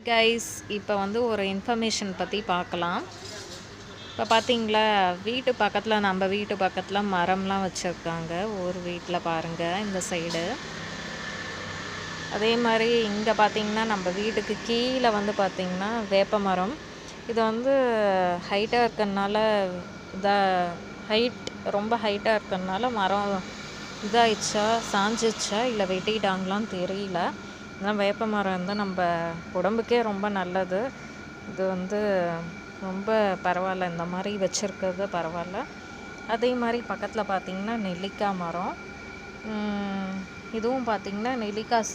Guys இப்போ வந்து ஒரு இன்ஃபர்மேஷன் பற்றி பார்க்கலாம். இப்போ பார்த்தீங்களா, வீட்டு பக்கத்தில் நம்ம வீட்டு பக்கத்தில் மரம்லாம் வச்சுருக்காங்க. ஒரு வீட்டில் பாருங்கள் இந்த சைடு. அதே மாதிரி இங்கே பார்த்தீங்கன்னா நம்ம வீட்டுக்கு கீழே வந்து பார்த்திங்கன்னா வேப்ப மரம். இது வந்து ஹைட்டாக இருக்கிறதுனால ரொம்ப ஹைட்டாக இருக்கிறதுனால மரம் இதாகிடுச்சா சாஞ்சிச்சா இல்லை வெட்டிட்டாங்களான்னு தெரியல. ஆனால் வேப்ப மரம் வந்து நம்ம உடம்புக்கே ரொம்ப நல்லது. இது வந்து ரொம்ப பரவாயில்ல, இந்த மாதிரி வச்சுருக்கிறது பரவாயில்ல. அதே மாதிரி பக்கத்தில் பார்த்திங்கன்னா நெல்லிக்காய் மரம். இதுவும் பார்த்திங்கன்னா நெல்லிக்காய்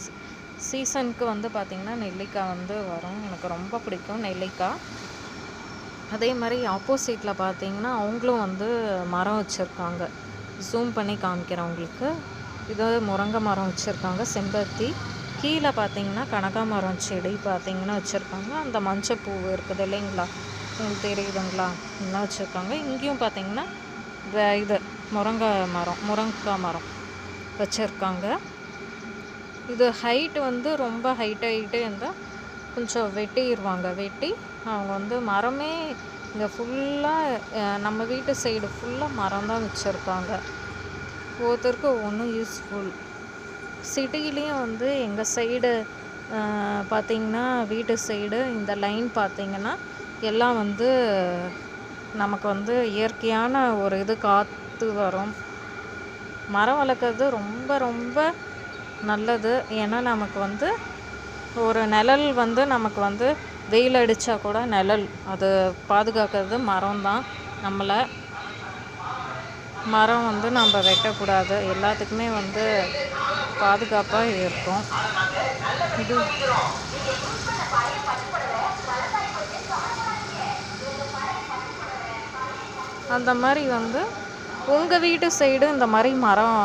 சீசனுக்கு வந்து பார்த்திங்கன்னா நெல்லிக்காய் வந்து வரும். எனக்கு ரொம்ப பிடிக்கும் நெல்லிக்காய். அதே மாதிரி ஆப்போசிட்டில் பார்த்திங்கன்னா அவங்களும் வந்து மரம் வச்சுருக்காங்க. ஜூம் பண்ணி காமிக்கிறேன் உங்களுக்கு. இது முருங்கை மரம் வச்சுருக்காங்க, செம்பருத்தி. கீழே பார்த்திங்கன்னா கனகாமரம் செடி பார்த்திங்கன்னா வச்சுருக்காங்க. அந்த மஞ்சள் பூ இருக்குது இல்லைங்களா, உங்களுக்கு தெரியுதுங்களா, இன்னும் வச்சுருக்காங்க. இங்கேயும் பார்த்திங்கன்னா இது முருங்கைக்காய் மரம் வச்சுருக்காங்க. இது ஹைட்டு வந்து ரொம்ப ஹைட்டாகிட்டே இருந்தால் கொஞ்சம் வெட்டிடுவாங்க. வெட்டி அவங்க வந்து மரமே இங்கே ஃபுல்லாக நம்ம வீட்டு சைடு ஃபுல்லாக மரம் தான் வச்சுருக்காங்க. ஒவ்வொருத்தருக்கு ஒவ்வொன்றும் யூஸ்ஃபுல். சிட்டிலேயும் வந்து எங்கள் சைடு பார்த்திங்கன்னா வீட்டு சைடு இந்த லைன் பார்த்திங்கன்னா எல்லாம் வந்து நமக்கு வந்து இயற்கையான ஒரு இது காற்று வரும். மரம் வளர்க்குறது ரொம்ப ரொம்ப நல்லது. ஏன்னா நமக்கு வந்து ஒரு நிழல் வந்து நமக்கு வந்து வெயில் அடித்தா கூட நிழல் அது பாதுகாக்கிறது மரம் தான். மரம் வந்து நம்ம வெட்டக்கூடாது, எல்லாத்துக்குமே வந்து பாதுகாப்பாக இருக்கும். இது அந்த மாதிரி வந்து உங்கள் வீட்டு சைடு இந்த மாதிரி மரம்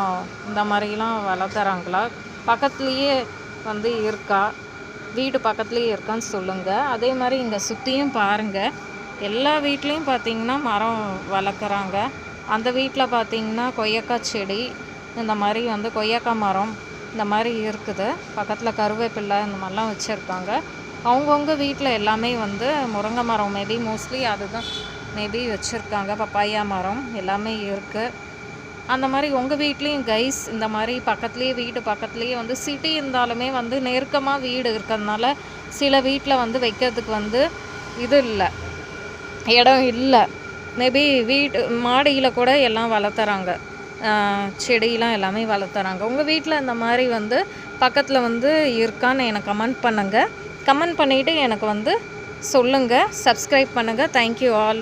இந்த மாதிரிலாம் வளர்த்துறாங்களா? பக்கத்துலேயே வந்து இருக்கா? வீடு பக்கத்துலேயே இருக்கான்னு சொல்லுங்கள். அதே மாதிரி இங்கே சுற்றியும் பாருங்கள், எல்லா வீட்லேயும் பார்த்திங்கன்னா மரம் வளர்க்குறாங்க. அந்த வீட்டில் பார்த்திங்கன்னா கொய்யாக்காய் செடி, இந்த மாதிரி வந்து கொய்யாக்காய் மரம் இந்த மாதிரி இருக்குது. பக்கத்தில் கருவேப்பிலை இந்த மாதிரிலாம் வச்சுருக்காங்க. அவங்கவுங்க வீட்டில் எல்லாமே வந்து முருங்கை மரம் மோஸ்ட்லி அதுதான் வச்சுருக்காங்க. பப்பாயா மரம் எல்லாமே இருக்குது. அந்த மாதிரி உங்கள் வீட்லேயும் கைஸ் இந்த மாதிரி வீட்டு பக்கத்துலேயே வந்து சிட்டி இருந்தாலுமே வந்து நெருக்கமாக வீடு இருக்கிறதுனால சில வீட்டில் வந்து வைக்கிறதுக்கு வந்து இது இல்லை, இடம் இல்லை. வீட்டு மாடியில் கூட எல்லாம் வளர்த்துறாங்க, செடியெலாம் எல்லாமே வளர்த்துறாங்க. உங்கள் வீட்டில் இந்த மாதிரி வந்து பக்கத்தில் வந்து இருக்கான்னு எனக்கு கமெண்ட் பண்ணுங்கள். கமெண்ட் பண்ணிவிட்டு எனக்கு வந்து சொல்லுங்கள். சப்ஸ்கிரைப் பண்ணுங்கள். Thank you all.